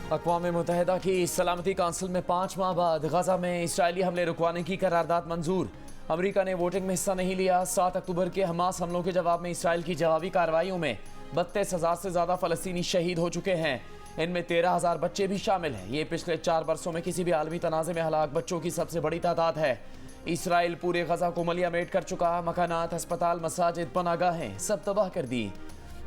अक़वाम मुत्तहिदा की सलामती काउंसिल में 5 माह बाद गजा में इसराइली हमले रुकवाने की करारदाद मंजूर। अमरीका ने वोटिंग में हिस्सा नहीं लिया। 7 अक्टूबर के हमास हमलों के जवाब में इसराइल की जवाबी कार्रवाइयों में 32,000 से ज़्यादा फ़लस्तीनी शहीद हो चुके हैं। इनमें 13,000 बच्चे भी शामिल हैं। ये पिछले 4 बरसों में किसी भी आलमी तनाज़े में हलाक बच्चों की सबसे बड़ी तादाद है। इसराइल पूरे गजा को मलियामेट कर चुका। मकानात, अस्पताल, मसाजिद, पनागाहें सब तबाह कर दी।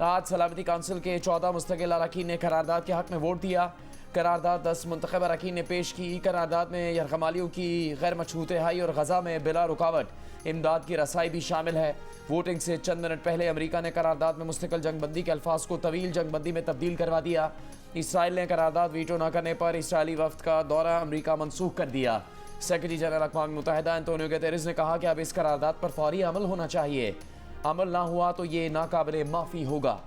आज सलामती काउंसिल के 14 मुस्तकिल अरकान ने करारदाद के हक में वोट दिया। करारदाद 10 मुंतखब अरकान ने पेश की। करारदाद में यरगमालियों की गैर मशरूत रिहाई और गजा में बिला रुकावट इमदाद की रसाई भी शामिल है। वोटिंग से चंद मिनट पहले अमरीका ने करारदाद में मुस्तकिल जंगबंदी के अल्फाज को तवील जंगबंदी में तब्दील करवा दिया। इसराइल ने करारदाद वीटो न करने पर इसराइली वफ्द का दौरा अमरीका मनसूख कर दिया। सेक्रेटरी जनरल अक़वाम मुत्तहिदा एंटोनियो गुतेरेस ने कहा कि अब इस करारदाद पर फौरी अमल होना चाहिए। अमल ना हुआ तो ये नाकाबिले माफ़ी होगा।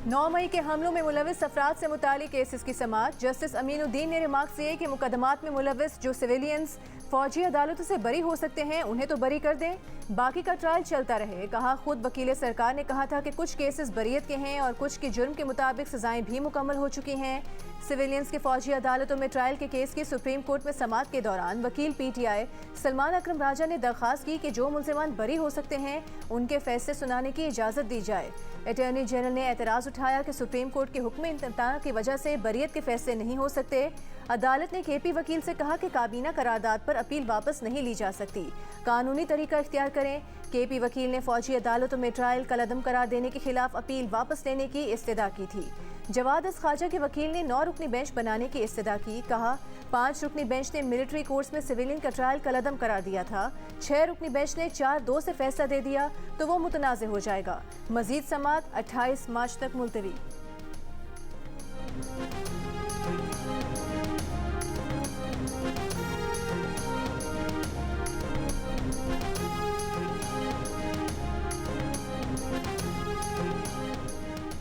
नौ मई के हमलों में मुलविस अफराद से मुतालिक केसेस की समाअत। जस्टिस अमीनुद्दीन ने रिमार्क किए कि मुकदमात में मुलविस जो सिविलियंस फौजी अदालतों से बरी हो सकते हैं उन्हें तो बरी कर दें, बाकी का ट्रायल चलता रहे। कहा, खुद वकील सरकार ने कहा था कि कुछ केसेस बरीयत के हैं और कुछ की जुर्म के मुताबिक सजाएं भी मुकम्मल हो चुकी हैं। सिविलियंस के फौजी अदालतों में ट्रायल के केस की सुप्रीम कोर्ट में समाअत के दौरान वकील PTI सलमान अकरम राजा ने दरख्वास्त की कि जो मुल्जिमान बरी हो सकते हैं उनके फैसले सुनाने की इजाज़त दी जाए। अटॉर्नी जनरल ने एतराज़ उठाया कि सुप्रीम कोर्ट के हुक्म इंतज़ाम की वजह से बरीयत के फैसले नहीं हो सकते। अदालत ने KP वकील से कहा कि काबीना करारदाद पर अपील वापस नहीं ली जा सकती, कानूनी तरीका इख्तियार करें। KP वकील ने फौजी अदालतों में ट्रायल कलअदम करार देने के खिलाफ अपील वापस लेने की इस्तदा की थी। जवाद अस ख्वाजा के वकील ने 9 रुकनी बेंच बनाने की इस्तदा की। कहा, 5 रुकनी बेंच ने मिलिट्री कोर्ट्स में सिविलियन का ट्रायल कलअदम करार दिया था। 6 रुकनी बेंच ने 4-2 से फैसला दे दिया तो वो मुतनाज़ हो जाएगा। मजीद समाअत 28 मार्च तक मुलतवी।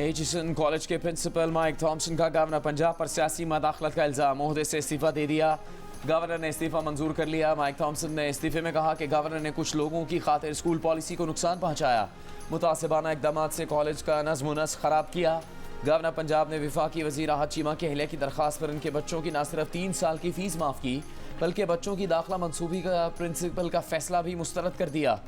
एचिसन कॉलेज के प्रिंसिपल माइक थॉम्सन का गवर्नर पंजाब पर सियासी मदाखलत का इल्ज़ाम। ओहदे से इस्तीफ़ा दे दिया। गवर्नर ने इस्तीफ़ा मंजूर कर लिया। माइक थॉम्सन ने इस्तीफ़े में कहा कि गवर्नर ने कुछ लोगों की खातिर स्कूल पॉलिसी को नुकसान पहुँचाया, मुतासिबाना इक़दाम से कॉलेज का नज़्म व नस्क़ ख़राब किया। गवर्नर पंजाब ने वफाकी वज़ीर राहत चीमा के अहलिया की दरख्वास्त पर उनके बच्चों की न सिर्फ 3 साल की फ़ीस माफ़ की बल्कि बच्चों की दाखिला मनसूबी का प्रिंसिपल का फ़ैसला भी मुस्तरद कर दिया।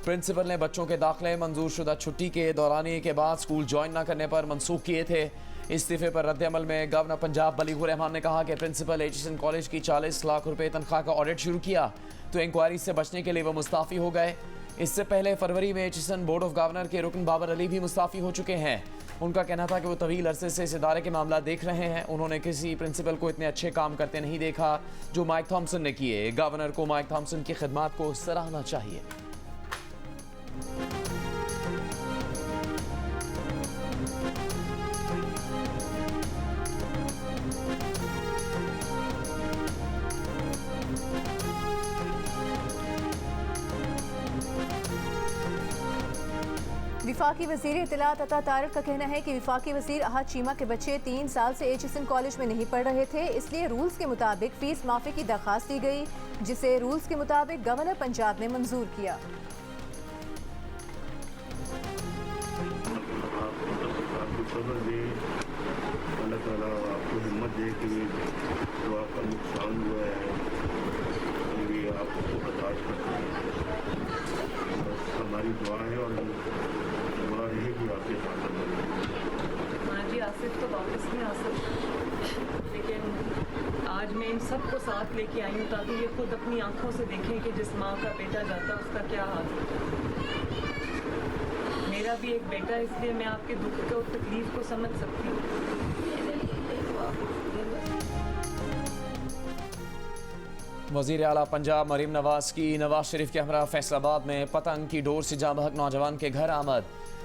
प्रिंसिपल ने बच्चों के दाखिले मंजूर शुदा छुट्टी के दौरानिए के बाद स्कूल ज्वाइन न करने पर मनसूख किए थे। इस्तीफ़े पर रद्द-ए-अमल में गवर्नर पंजाब बलीगुर रहमान ने कहा कि प्रिंसिपल एचिसन कॉलेज की 40 लाख रुपए तनख्वाह का ऑडिट शुरू किया तो इंक्वायरी से बचने के लिए वो मुस्ताफ़ी हो गए। इससे पहले फरवरी में एचिसन बोर्ड ऑफ गवर्नर के रुकन बाबर अली भी मुस्ताफ़ी हो चुके हैं। उनका कहना था कि वो तवील अरसे से इस इदारे के मामला देख रहे हैं। उन्होंने किसी प्रिंसिपल को इतने अच्छे काम करते नहीं देखा जो माइक थॉम्सन ने किए। गवर्नर को माइक थॉम्सन की खिदमात को सराहना चाहिए। विफाकी वज़ीर इत्तलात अता तारिक का कहना है कि विफाकी वज़ीर अहद चीमा के बच्चे 3 साल से एचिसन कॉलेज में नहीं पढ़ रहे थे, इसलिए रूल्स के मुताबिक फ़ीस माफ़ी की दरख्वास्त दी गई, जिसे रूल्स के मुताबिक गवर्नर पंजाब ने मंजूर किया। हमारी दुआ है और दुआ रहेगी आपके साथ। हाँ जी, आसिफ तो वापस नहीं आ सकता, लेकिन आज मैं इन सबको साथ लेके आई हूँ ताकि ये खुद अपनी आंखों से देखें कि जिस माँ का बेटा जाता है उसका क्या हाल होता है। मेरा भी एक बेटा है, इसलिए मैं आपके दुख को और तकलीफ को समझ सकती हूँ। वज़ीर आला पंजाब मरीम नवाज़ की नवाज शरीफ के हमरा फैसलाबाद में पतंग की डोर से जाँ बहक नौजवान के घर आमद।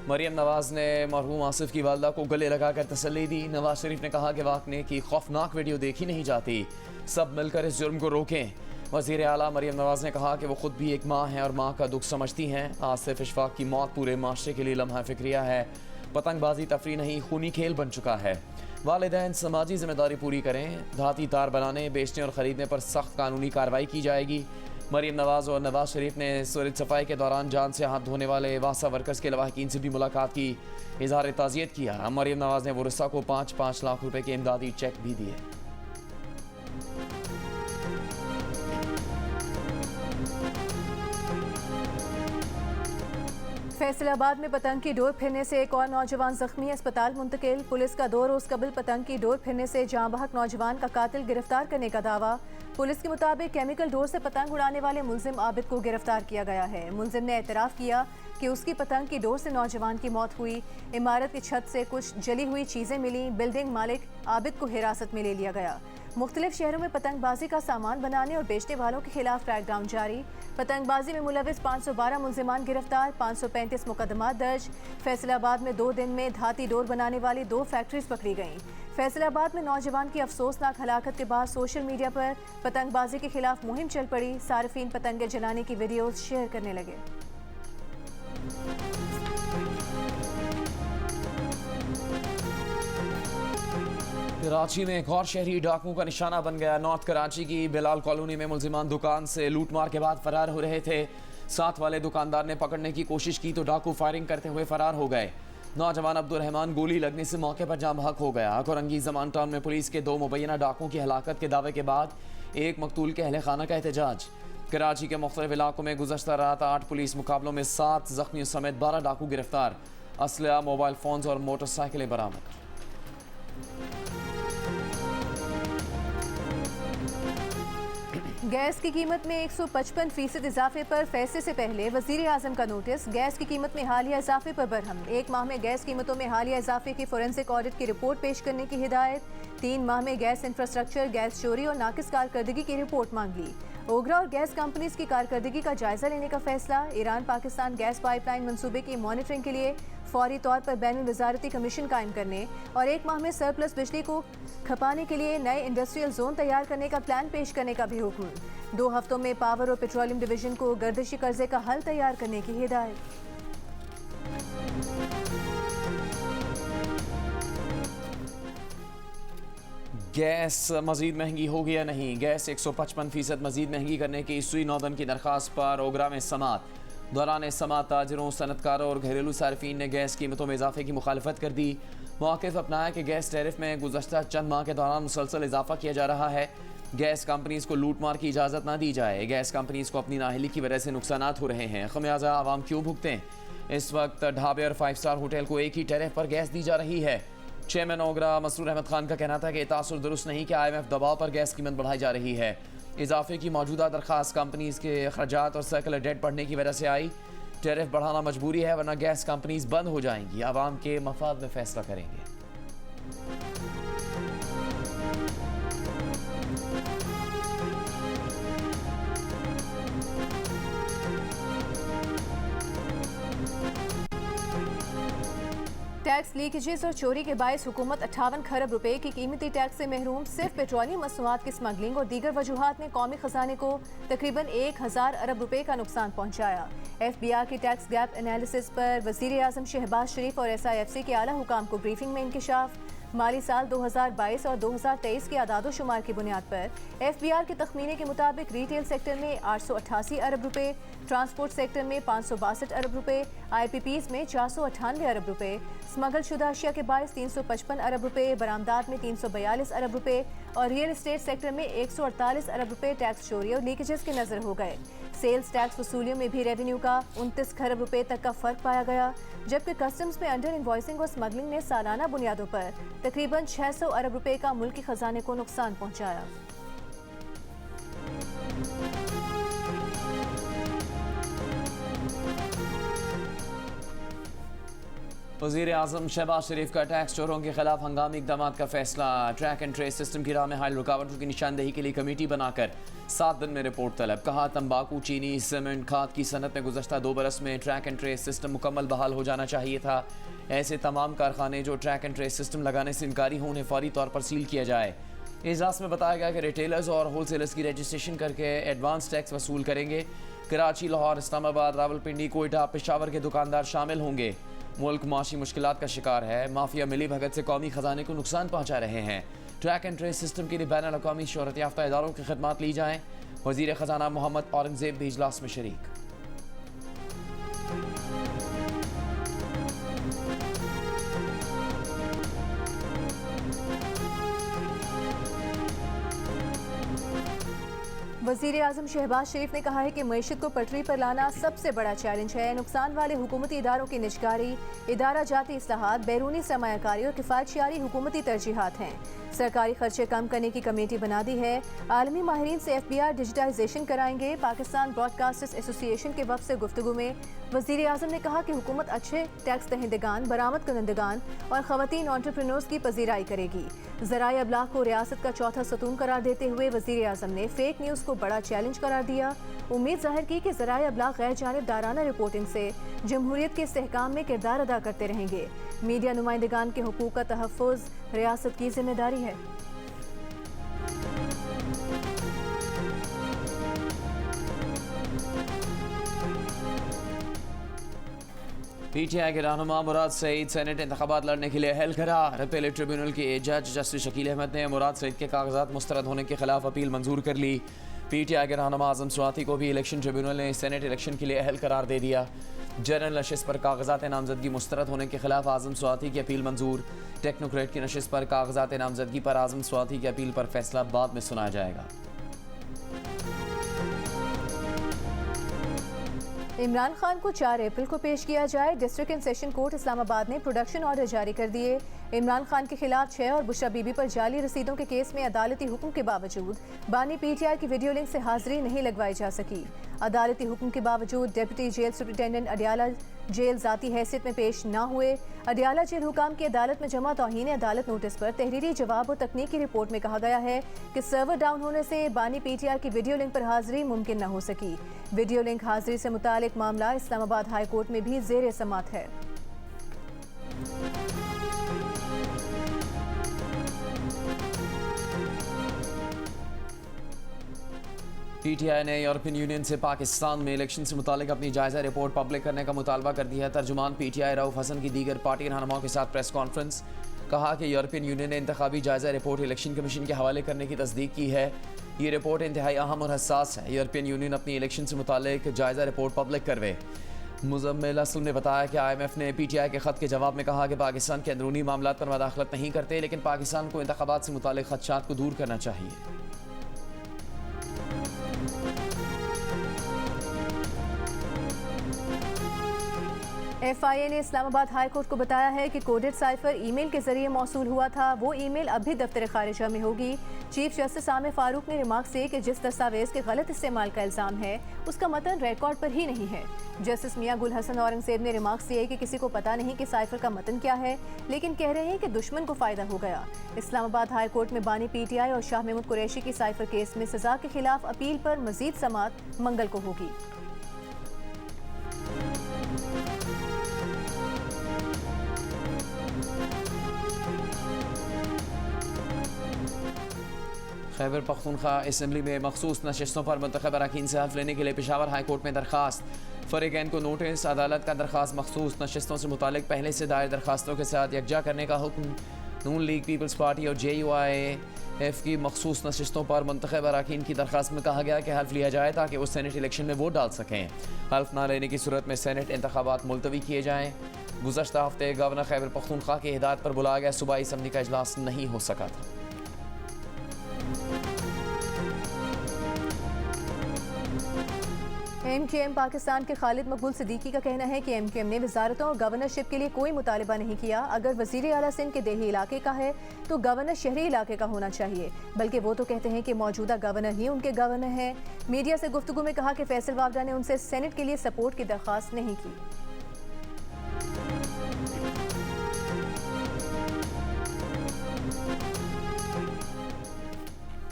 मरीम नवाज़ ने मरहूम आसिफ की वालदा को गले लगाकर तसल्ली दी। नवाज शरीफ ने कहा कि वाकने की खौफनाक वीडियो देखी नहीं जाती, सब मिलकर इस जुर्म को रोकें। वज़ीर आला मरीम नवाज़ ने कहा कि वो खुद भी एक माँ हैं और माँ का दुख समझती हैं। आसिफ इशफाक की मौत पूरे माशरे के लिए लम्हा फ़िक्रिया है। पतंगबाजी तफरी नहीं, खूनी खेल बन चुका है। वालिदैन समाजी जिम्मेदारी पूरी करें। धाती तार बनाने, बेचने और ख़रीदने पर सख्त कानूनी कार्रवाई की जाएगी। मरीम नवाज़ और नवाज शरीफ ने सूरज सफाई के दौरान जान से हाथ धोने वाले वासा वर्कर्स के लवाहिकीन से भी मुलाकात की, इजहार ताज़ियत किया। मरीम नवाज़ ने वुरसा को 5-5 लाख रुपए के इमदादी चेक भी दिए। फैसलाबाद में पतंग की डोर फिरने से एक और नौजवान जख्मी, अस्पताल मुंतकिल। पुलिस का 2 रोज कबल पतंग की डोर फिरने से जाँ बहक नौजवान का कातिल गिरफ्तार करने का दावा। पुलिस के मुताबिक केमिकल डोर से पतंग उड़ाने वाले मुलजिम आबिद को गिरफ्तार किया गया है। मुलजिम ने एतराफ़ किया कि उसकी पतंग की डोर से नौजवान की मौत हुई। इमारत की छत से कुछ जली हुई चीज़ें मिली। बिल्डिंग मालिक आबिद को हिरासत में ले लिया गया। मुख्तलिफ शहरों में पतंगबाजी का सामान बनाने और बेचने वालों के खिलाफ क्रैकडाउन जारी। पतंगबाजी में मुलविस 512 मुलजिमान गिरफ्तार, 535 मुकदमात दर्ज। फैसलाबाद में 2 दिन में धाती डोर बनाने वाली 2 फैक्ट्रीज पकड़ी गईं। फैसलाबाद में नौजवान की अफसोसनाक हलाकत के बाद सोशल मीडिया पर पतंगबाजी के खिलाफ मुहिम चल पड़ी। सार्फिन पतंगे जलाने की वीडियोज शेयर करने लगे। कराची में एक और शहरी डाकुओं का निशाना बन गया। नॉर्थ कराची की बिलाल कॉलोनी में मुलजिमान दुकान से लूटमार के बाद फरार हो रहे थे। साथ वाले दुकानदार ने पकड़ने की कोशिश की तो डाकू फायरिंग करते हुए फरार हो गए। नौजवान अब्दुल रहमान गोली लगने से मौके पर जाम बहक हो गया। कोरंगी जमान टाउन में पुलिस के 2 मुबैना डाकुओं की हलाकत के दावे के बाद एक मकतूल के अहले खाना का एहतजाज। कराची के मुख्तलिफ इलाकों में गुज़श्ता रात 8 पुलिस मुकाबलों में 7 जख्मियों समेत 12 डाकू गिरफ्तार। असलहा, मोबाइल फोन्स और मोटरसाइकिलें बरामद। गैस की कीमत में 155% इजाफे पर फैसले से पहले वज़ीर आज़म का नोटिस। गैस की कीमत में हालिया इजाफे पर बरहम। 1 माह में गैस कीमतों में हालिया इजाफे की फोरेंसिक ऑडिट की रिपोर्ट पेश करने की हिदायत। 3 माह में गैस इंफ्रास्ट्रक्चर, गैस चोरी और नाकिस कारकर्दगी की रिपोर्ट मांग ली। ओगरा और गैस कंपनीज की कारकर्दगी का जायजा लेने का फैसला। ईरान पाकिस्तान गैस पाइपलाइन मंसूबे की मॉनिटरिंग के लिए फौरी तौर पर बैनुल वजारती कमीशन कायम करने और 1 माह में सरप्लस बिजली को खपाने के लिए नए इंडस्ट्रियल जोन तैयार करने का प्लान पेश करने का भी हुक्म। 2 हफ्तों में पावर और पेट्रोलियम डिवीजन को गर्दिशी कर्जे का हल तैयार करने की हिदायत। गैस मजीद महंगी होगी या नहीं? गैस 155% मजीद महंगी करने की सुई नौदन की दरख्वास्त पर ओगरा में समात। दौरान समात ताजरों, सनतकारों और घरेलू सार्फिन ने गैस कीमतों में इजाफे की मुखालफत कर दी। मौक़िफ़ अपनाया कि गैस टैरिफ में गुज़श्ता चंद माह के दौरान मुसलसल इजाफा किया जा रहा है। गैस कंपनीज़ को लूट मार की इजाज़त ना दी जाए। गैस कंपनीज़ को अपनी नाअहली की वजह से नुकसानात हो रहे हैं, खमियाजा आवाम क्यों भुगतें? इस वक्त ढाबे और 5 स्टार होटल को एक ही टैरिफ पर गैस दी जा रही है। चेयरमैन ओगरा मसरूर अहमद खान का कहना था कि तासुर दुरुस्त नहीं कि IMF दबाव पर गैस कीमत बढ़ाई जा रही है। इजाफे की मौजूदा दरख्वास्त कंपनीज़ के अखराजात और सर्कुलर डेट बढ़ने की वजह से आई। टैरिफ बढ़ाना मजबूरी है, वरना गैस कंपनीज बंद हो जाएंगी। आवाम के मफाद में फैसला करेंगे। टैक्स लीकेजेस और चोरी के बायस हुकूमत 58 खरब रुपए की कीमती टैक्स से महरूम। सिर्फ पेट्रोलियम मसनूआत की स्मगलिंग और दीगर वजूहात ने कौमी खजाने को तकरीबन 1000 अरब रुपए का नुकसान पहुंचाया। FBI की टैक्स गैप एनालिसिस पर वज़ीर आज़म शहबाज शरीफ और SIFC के आला हुकाम को ब्रीफिंग में इंकशाफ। माली साल 2022 और 2023 के आदादो शुमार की बुनियाद पर FBR के तखमीने के मुताबिक रिटेल सेक्टर में 888 अरब रुपए, ट्रांसपोर्ट सेक्टर में 562 अरब रुपए, IPPs में 498 अरब रुपए, स्मगल शुदा अशिया के बायस 355 अरब रुपए, बरामदात में 342 अरब रुपए और रियल एस्टेट सेक्टर में 148 अरब रुपए टैक्स चोरी और लीकेजेस के नजर हो गए। सेल्स टैक्स वसूलियों में भी रेवेन्यू का 29 खरब रुपए तक का फर्क पाया गया, जबकि कस्टम्स में अंडर इनवॉइसिंग और स्मगलिंग ने सालाना बुनियादों पर तकरीबन 600 अरब रुपए का मुल्की खजाने को नुकसान पहुंचाया। वज़ीर आज़म शहबाज शरीफ का टैक्स चोरों के खिलाफ हंगामी इक़दाम का फैसला। ट्रैक एंड ट्रेस सिस्टम की राह में हाल रुकावटों की निशानदेही के लिए कमेटी बनाकर 7 दिन में रिपोर्ट तलब। कहा, तंबाकू, चीनी, सीमेंट, खाद की सनत में गुज़श्ता 2 बरस में ट्रैक एंड ट्रेस सिस्टम मुकम्मल बहाल हो जाना चाहिए था। ऐसे तमाम कारखाने जो ट्रैक एंड ट्रेस सिस्टम लगाने से इनकारी हों उन्हें फौरी तौर पर सील किया जाए। इजलास में बताया गया कि रिटेलर्स और होलसेलर्स की रजिस्ट्रेशन करके एडवांस टैक्स वसूल करेंगे। कराची, लाहौर, इस्लामाबाद, रावलपिंडी, कोयटा, पेशावर के दुकानदार शामिल होंगे। मुल्क माशी मुश्किलात का शिकार है। माफिया मिली भगत से कौमी खजाने को नुकसान पहुँचा रहे हैं। ट्रैक एंड ट्रेस सिस्टम के लिए बैन अवी शोहरत याफ्ता इदारों की खदमात ली जाएँ। वज़ीर ख़जाना मोहम्मद औरंगज़ेब भी इजलास में शरीक। वज़ीर आज़म शहबाज शरीफ ने कहा है कि मईशत को पटरी पर लाना सबसे बड़ा चैलेंज है। नुकसान वाले हुकूमती इदारों की निजकारी, इदारा जाती इस्लाहात, बैरूनी सरमायाकारी और किफ़ायतशारी हुकूमती तरजीहात हैं। सरकारी खर्चे कम करने की कमेटी बना दी है। आलमी माहिरीन से FBI डिजिटाइजेशन कराएंगे। पाकिस्तान ब्रॉडकास्टर्स एसोसिएशन के वफ़द से गुफ्तगू में वज़ीर आज़म ने कहा कि हुकूमत अच्छे टैक्स दहिंदगान, बरामद करंदगान और ख़वातीन एंटरप्रेन्योर्स की पजीराई करेगी। ज़राए अबलाग को रियासत का चौथा सतून करार देते हुए वज़ीर आज़म ने फेक न्यूज़ को बड़ा चैलेंज करार दिया। उम्मीद जाहिर की कि ज़राए अबलाग गैर जानिबदाराना रिपोर्टिंग से जमहूरियत के इस्तेहकाम में किरदार अदा करते रहेंगे। मीडिया नुमाइंदगान के हुकूक का तहफ़्फ़ुज़ रियासत की जिम्मेदारी है। PTI के रहनुमा मुराद सईद सेनेट इंतखाबात लड़ने के लिए अहल करार। अपीलेट ट्रिब्यूनल के जज जस्टिस शकील अहमद ने मुराद सईद के कागजात मुस्तरद होने के खिलाफ अपील मंजूर कर ली। PTI के रहनुमा आज़म स्वाति को भी इलेक्शन ट्रिब्यूनल ने सेनेट इलेक्शन के लिए अहल करार दे दिया। जनरल नशिस्त पर कागजात नामजदगी मुस्तरद होने के खिलाफ आज़म स्वाति की अपील मंजूर। टेक्नोक्रेट की नशिस्त पर कागजात नामजदगी पर आज़म स्वाति की अपील पर फैसला बाद में सुनाया जाएगा। इमरान खान को 4 अप्रैल को पेश किया जाए। District and session court Islamabad ने प्रोडक्शन ऑर्डर जारी कर दिए। इमरान खान के खिलाफ 6 और बुशरा बीबी पर जाली रसीदों के केस में अदालती हुक्म के बावजूद बानी PTI की वीडियो लिंक से हाजिरी नहीं लगवाई जा सकी। अदालती हुक्म के बावजूद deputy jail superintendent Adiala jail जाती हैसियत में पेश न हुए। अडियाला जेल हुकाम की अदालत में जमा तौहीन अदालत नोटिस पर तहरीरी जवाब और तकनीकी रिपोर्ट में कहा गया है कि सर्वर डाउन होने से बानी PTI की वीडियो लिंक पर हाजिरी मुमकिन न हो सकी। वीडियो लिंक हाजिरी से मुतालिक मामला इस्लामाबाद हाई कोर्ट में भी ज़ेर समात है। PTI ने यूरोपियन यूनियन से पाकिस्तान में इलेक्शन से मुतालिक अपनी जायज़ा रिपोर्ट पब्लिक करने का मुतालबा कर दिया है। तर्जुमान PTI रऊफ हसन की दीगर पार्टी रहनुमाओं के साथ प्रेस कॉन्फ्रेंस। कहा कि यूरोपियन यूनियन ने इंतखाबी जायज़ा रिपोर्ट इलेक्शन कमीशन के हवाले करने की तस्दीक की है। ये रिपोर्ट इंतहाई अहम और हसास है। यूरोपियन यूनियन अपनी इलेक्शन से मुतालिक जायज़ा रिपोर्ट पब्लिक करवे। मुज़म्मिल असलम ने बताया कि IMF ने PTI के ख़त के जवाब में कहा कि पाकिस्तान के अंदरूनी मामलात पर मदाखलत नहीं करते, लेकिन पाकिस्तान को इंतखाबात से मुतालिक खदशात को दूर करना चाहिए। FIA ने इस्लामाबाद हाई कोर्ट को बताया है कि कोडेड साइफर ईमेल के जरिए मौसूल हुआ था। वो ईमेल अब भी दफ्तर खारिजा में होगी। चीफ जस्टिस आमिर फारूक ने रिमार्क से कि जिस दस्तावेज के गलत इस्तेमाल का इल्ज़ाम है उसका मतन रिकॉर्ड पर ही नहीं है। जस्टिस मियां गुल हसन औरंगज़ेब ने रिमार्क से कि किसी को पता नहीं कि साइफर का मतन क्या है, लेकिन कह रहे हैं कि दुश्मन को फ़ायदा हो गया। इस्लामाबाद हाई कोर्ट में बानी PTI और शाह महमूद कुरैशी की साइफर केस में सज़ा के खिलाफ अपील पर मज़ीद समाअत मंगल को होगी। खैबर पख्तूनख्वा असम्बली में मखसूस नशिस्तों पर मुंतखब अरकान से हल्फ लेने के लिए पेशावर हाई कोर्ट में दरखास्त। फरीकैन को नोटिस। अदालत का दरखास्त मखसूस नशिस्तों से मुतालिक पहले से दायर दरखास्तों के साथ यकजा करने का हुक्म। नून लीग, पीपल्स पार्टी और JUIF की मखसूस नशिस्तों पर मुंतखब अरकान की दरखास्त में कहा गया कि हल्फ लिया जाए ताकि वो सेनेट इलेक्शन में वोट डाल सकें। हल्फ ना लेने की सूरत में सेनेट इंतखाबात मुलतवी किए जाएँ। गुज़श्ता हफ्ते गवर्नर खैबर पख्तूनख्वा की हिदायत पर बुलाया गया सूबाई असम्बली का इजलास नहीं हो सका था। MKM पाकिस्तान के खालिद मकबूल सिद्दीकी का कहना है कि MKM ने वजारतों और गवर्नरशिप के लिए कोई मुतालबा नहीं किया। अगर वज़ीर आला सिंध के देही इलाके का है तो गवर्नर शहरी इलाके का होना चाहिए, बल्कि वो तो कहते हैं कि मौजूदा गवर्नर ही उनके गवर्नर हैं। मीडिया से गुफ्तगू में कहा कि फैसल वावडा ने उनसे सेनेट के लिए सपोर्ट की दरख्वास्त नहीं की।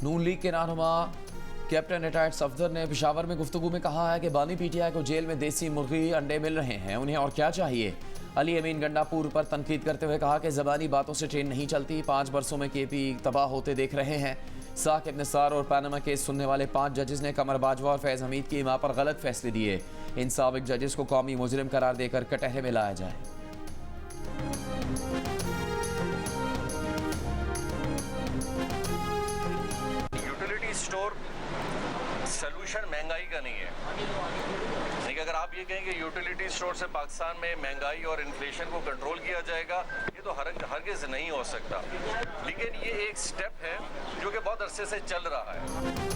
नून लीग के रहनुमा कैप्टन रिटायर्ड सफदर ने पेशावर में गुफ्तगू में कहा है कि बानी PTI को जेल में देसी मुर्गी अंडे मिल रहे हैं, उन्हें और क्या चाहिए। अली अमीन गंडापुर पर तनकीद करते हुए कहा कि ज़बानी बातों से ट्रेन नहीं चलती। 5 बरसों में KP तबाह होते देख रहे हैं। साकिब निसार और पैनमा केस सुनने वाले 5 जजेस ने कमर बाजवा और फैज़ हमीद की मां पर गलत फैसले दिए। इन साबिक जजेस को कौमी मुजरिम करार देकर कटहरे में लाया जाए। या नहीं है। लेकिन अगर आप ये कहें कि यूटिलिटी स्टोर से पाकिस्तान में महंगाई और इन्फ्लेशन को कंट्रोल किया जाएगा, ये तो हरगिज़ नहीं हो सकता। लेकिन ये एक स्टेप है जो कि बहुत अरसे से चल रहा है।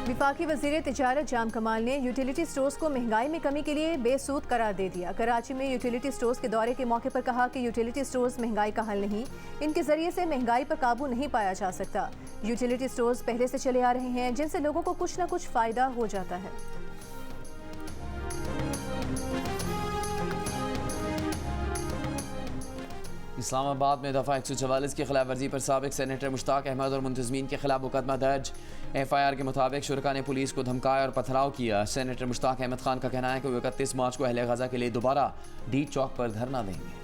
विफाकी वज़ीर तिजारत जाम कमाल ने यूटिलिटी स्टोर्स को महंगाई में कमी के लिए बेसूद करार दे दिया। कराची में यूटिलिटी स्टोर्स के दौरे के मौके पर कहा कि यूटिलिटी स्टोर्स महंगाई का हल नहीं, इनके जरिए से महंगाई पर काबू नहीं पाया जा सकता। यूटिलिटी स्टोर्स पहले से चले आ रहे हैं, जिनसे लोगों को कुछ न कुछ फ़ायदा हो जाता है। इस्लामाबाद में दफ़ा 144 की खिलाफ वर्जी पर साबिक सेनेटर मुश्ताक अहमद और मुंतज़मीन के खिलाफ मुकदमा दर्ज। FIR के मुताबिक शुरका ने पुलिस को धमकाया और पथराव किया। सेनेटर मुश्ताक अहमद खान का कहना है कि वो 31 मार्च को अहले गज़ा के लिए दोबारा डी चौक पर धरना देंगे।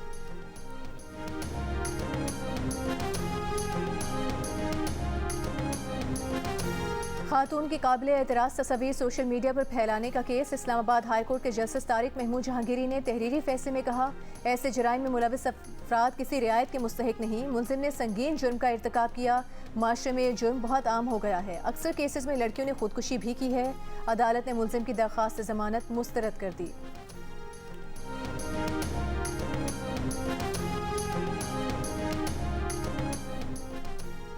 खातून की काबिल एतराज़ तस्वीर सोशल मीडिया पर फैलाने का केस। इस्लामाबाद हाई कोर्ट के जस्टिस तारिक महमूद जहांगीरी ने तहरीरी फैसले में कहा, ऐसे जराइम में मुलविस अफराद किसी रियायत के मुस्तहिक नहीं। मुलजिम ने संगीन जुर्म का इर्तिकाब किया। माशरे में ये जुर्म बहुत आम हो गया है। अक्सर केसेस में लड़कियों ने खुदकुशी भी की है। अदालत ने मुलजिम की दरख्वास्त जमानत मुस्तरद कर दी।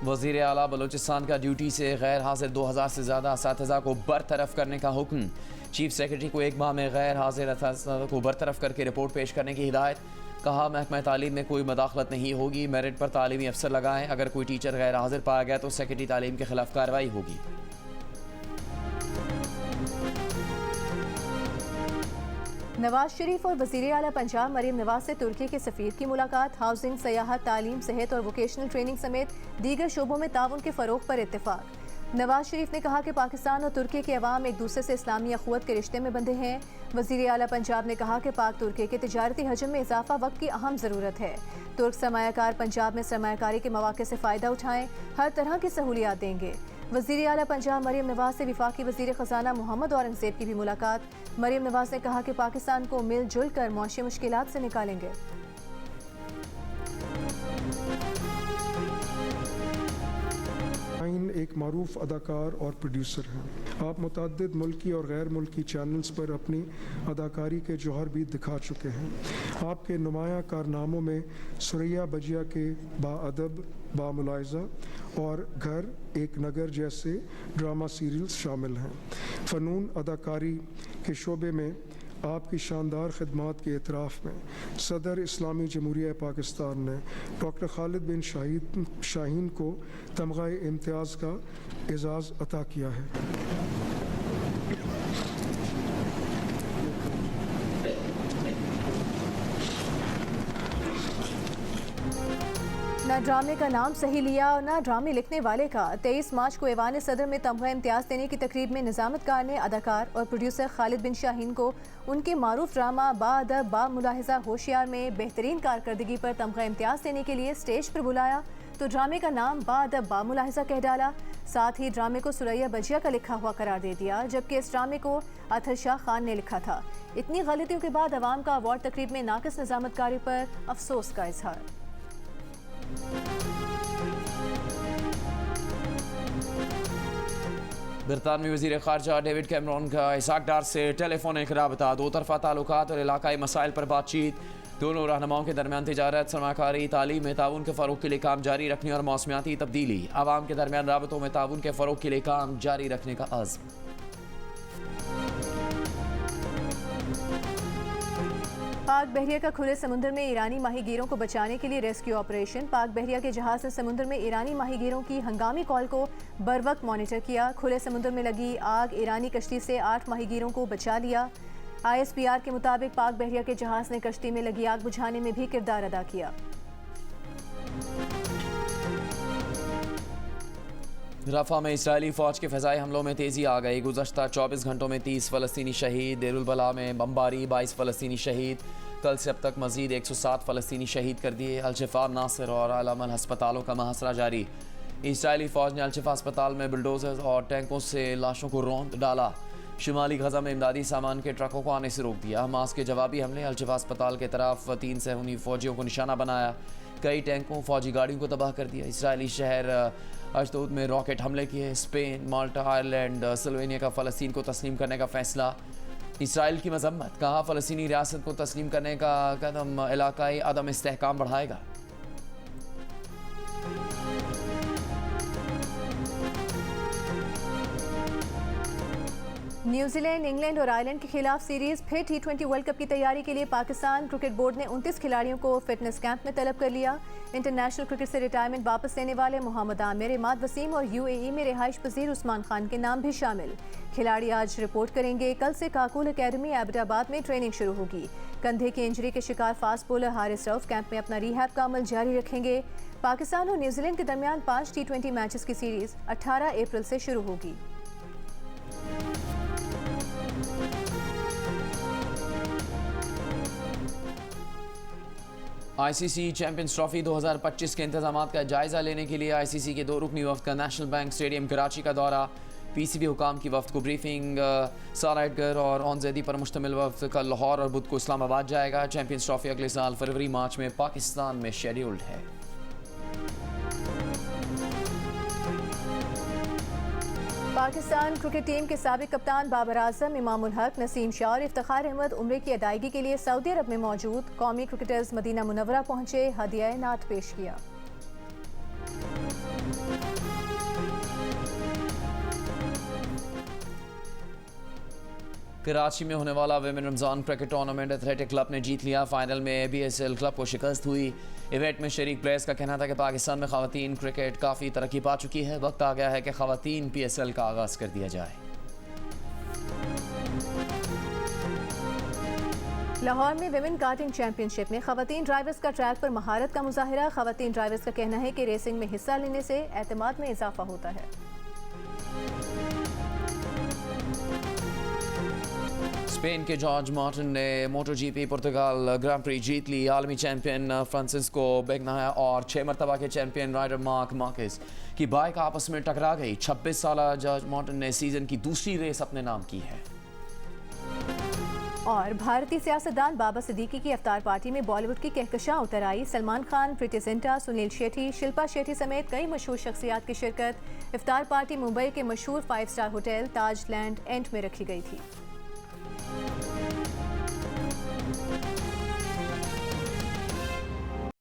वज़ीर आला बलूचिस्तान का ड्यूटी से गैर हाजिर 2000 से ज़्यादा असातिज़ा को बरतरफ करने का हुक्म। चीफ सेक्रेटरी को एक माह में गैर हाजिर असातिज़ा को बरतरफ करके रिपोर्ट पेश करने की हिदायत। कहा, महकमा तालीम में कोई मदाखलत नहीं होगी। मेरिट पर तालीमी अफसर लगाएं। अगर कोई टीचर गैर हाजिर पाया गया तो सेक्रेटरी तालीम के खिलाफ कार्रवाई होगी। नवाज शरीफ और वज़ीर आला पंजाब मरीम नवाज से तुर्की के सफ़ीर की मुलाकात। हाउसिंग, सयाहत, तालीम, सेहत और वोकेशनल ट्रेनिंग समेत दीगर शोबों में ताउन के फ़रोग़ पर इत्तेफाक। नवाज शरीफ ने कहा कि पाकिस्तान और तुर्की के अवाम एक दूसरे से इस्लामी अखुवत के रिश्ते में बंधे हैं। वज़ीर आला पंजाब ने कहा कि पाक तुर्की के तिजारती हजम में इजाफा वक्त की अहम ज़रूरत है। तुर्क सरमायाकार पंजाब में सरमायाकारी के मौक़े से फ़ायदा उठाएँ, हर तरह की सहूलियात देंगे। वज़ीर आला पंजाब मरीम नवाज से विफाकी वज़ीर ख़ज़ाना मोहम्मद औरंगज़ेब की भी मुलाकात। मरीम नवाज ने कहा कि पाकिस्तान को मिलजुल कर मुआशी मुश्किलात से निकालेंगे। एक मारूफ अदाकार और प्रोड्यूसर हैं। आप मुतअद्दिद मुल्की और गैर मुल्की चैनल्स पर अपनी अदाकारी के जौहर भी दिखा चुके हैं। आपके नुमाया कारनामों में सुरैया बजिया के बाअदब, बामुलाइजा और घर एक नगर जैसे ड्रामा सीरियल्स शामिल हैं। फ़नून अदाकारी के शोबे में आपकी शानदार खिदमात के एतराफ़ में सदर इस्लामी जमहूरिया पाकिस्तान ने डॉक्टर खालिद बिन शाहीन को तमग़ा इम्तियाज़ का एज़ाज़ अता किया है। न ड्रामे का नाम सही लिया और न ड्रामे लिखने वाले का। 23 मार्च को ऐवान सदर में तमग़ा इम्तियाज़ देने की तकरीब में निज़ामतकार ने अदाकार और प्रोड्यूसर खालिद बिन शाहीन को उनके मारूफ ड्रामा बाअदब बामुलाहिज़ा होशियार में बेहतरीन कारकर्दगी पर तमग़ा इम्तियाज़ देने के लिए स्टेज पर बुलाया तो ड्रामे का नाम बाअदब बामुलाहिज़ा कह डाला। साथ ही ड्रामे को सुरैया बजिया का लिखा हुआ करार दे दिया, जबकि इस ड्रामे को अतर शाह खान ने लिखा था। इतनी गलतियों के बाद अवाम का अवार्ड तकरीब में नाक़िस निज़ामतकारी पर अफसोस का इजहार। बरतानवी वज़ीर ख़ारजा डेविड कैमरॉन का इसाक डार से टेलीफोनिक रबता, दो तरफ़ा ताल्लुकात और इलाकाई मसाइल पर बातचीत। दोनों रहनुमाओं के दरमियान तिजारत, सरमाकारी, तालीम में ताउन के फ़रोग़ के लिए काम जारी रखने और मौसमियाती तब्दीली, आवाम के दरमियान राबतों में ताउन के फ़रोग़ के लिए काम जारी रखने का अज़्म। पाक बहरिया का खुले समुद्र में ईरानी माहीगीरों को बचाने के लिए रेस्क्यू ऑपरेशन। पाक बहरिया के जहाज़ ने समुद्र में ईरानी माहीगीरों की हंगामी कॉल को बरवक्त मॉनिटर किया। खुले समुद्र में लगी आग ईरानी कश्ती से 8 माहीगीरों को बचा लिया। ISPR के मुताबिक पाक बहरिया के जहाज़ ने कश्ती में लगी आग बुझाने में भी किरदार अदा किया। रफ़ा में इस्राएली फ़ौज के फ़िज़ाई हमलों में तेज़ी आ गई। गुज़श्ता 24 घंटों में 30 फ़लस्तीनी शहीद। देरुल बला में बमबारी, 22 फ़लस्तीनी शहीद। कल से अब तक मज़ीद 107 फ़लस्तीनी शहीद कर दिए। अल-शिफ़ा, नासिर और अल-अमल हस्पतालों का मुहासरा जारी। इस्राएली फ़ौज ने अल-शिफ़ा अस्पताल में बुलडोज़र और टैंकों से लाशों को रौंद डाला। शुमाली गज़ा में इमदादी सामान के ट्रकों को आने से रोक दिया। हमास के जवाबी हमले अल-शिफ़ा अस्पताल के तरफ 3 सहूनी फ़ौजियों को निशाना बनाया। कई टैंकों फौजी गाड़ियों को तबाह कर दिया। इसराइली शहर अशदोद में रॉकेट हमले किए। स्पेन, माल्टा, आयरलैंड, स्लोवेनिया का फ़लस्तीन को तस्लीम करने का फैसला। इसराइल की मजम्मत, कहा फ़लस्तीनी रियासत को तस्लीम करने का कदम इलाकाई अदम इस्तेहकाम बढ़ाएगा। न्यूजीलैंड, इंग्लैंड और आयरलैंड के खिलाफ सीरीज फिर T20 वर्ल्ड कप की तैयारी के लिए पाकिस्तान क्रिकेट बोर्ड ने 29 खिलाड़ियों को फिटनेस कैंप में तलब कर लिया। इंटरनेशनल क्रिकेट से रिटायरमेंट वापस लेने वाले मोहम्मद आमिर, इमाद वसीम और UAE में रिहाइश पजीर उस्मान खान के नाम भी शामिल। खिलाड़ी आज रिपोर्ट करेंगे। कल से काकुल एकेडमी एबटाबाद में ट्रेनिंग शुरू होगी। कंधे की इंजरी के शिकार fast bowler Haris Rauf camp में अपना रिहैब का अमल जारी रखेंगे। पाकिस्तान और न्यूजीलैंड के दरमियान 5 T20 मैचेस की सीरीज 18 अप्रैल से शुरू होगी। ICC चैंपियंस ट्रॉफी 2025 के इंतजामात का जायजा लेने के लिए ICC के 2 रुकनी वफ्द का नेशनल बैंक स्टेडियम कराची का दौरा। PCB हुकाम की वफ्द को ब्रीफिंग। सारा एडगर और ऑनजैदी पर मुश्तमिल वफ्द कल लाहौर और बुध को इस्लामाबाद जाएगा। चैंपियंस ट्रॉफी अगले साल फरवरी-मार्च में पाकिस्तान में शेड्यूल्ड है। पाकिस्तान क्रिकेट टीम के साबिक कप्तान बाबर आजम, इमामुल हक, नसीम शाह और इफ्तिखार अहमद उम्रे की अदायगी के लिए सऊदी अरब में मौजूद। कौमी क्रिकेटर्स मदीना मुनव्वरा पहुंचे, हदिया नात पेश किया। कराची में होने वाला women Ramzan cricket tournament athletic club ने जीत लिया। फाइनल में BSL क्लब को शिकस्त हुई। इवेंट में शरीक प्लेयर्स का कहना था कि पाकिस्तान में खवातीन क्रिकेट काफ़ी तरक्की पा चुकी है। वक्त आ गया है कि खवातीन PSL का आगाज़ कर दिया जाए। लाहौर में विमेन कार्टिंग चैंपियनशिप में खवातीन ड्राइवर्स का ट्रैक पर महारत का मुजाहिरा। खवातीन ड्राइवर्स का कहना है कि रेसिंग में हिस्सा लेने से एतमाद में इजाफा होता है। स्पेन के जॉर्ज मार्टिन ने MotoGP पुर्तगाल ग्रां प्री जीत ली। आलमी चैंपियन फ्रांसिस्को बेगनाया और 6 मरतबा के चैंपियन राइडर मार्क मार्केस की बाइक आपस में टकरा गई। 26 साल जॉर्ज मार्टिन ने सीजन की दूसरी रेस अपने नाम की है। और भारतीय सियासतदान बाबा सिद्दीकी की इफ्तार पार्टी में बॉलीवुड की कहकशां उतर आई। सलमान खान, प्रीति जिंटा, सुनील शेट्टी, शिल्पा शेट्टी समेत कई मशहूर शख्सियात की शिरकत। इफ्तार पार्टी मुंबई के मशहूर 5 star hotel Taj land and में रखी गई थी।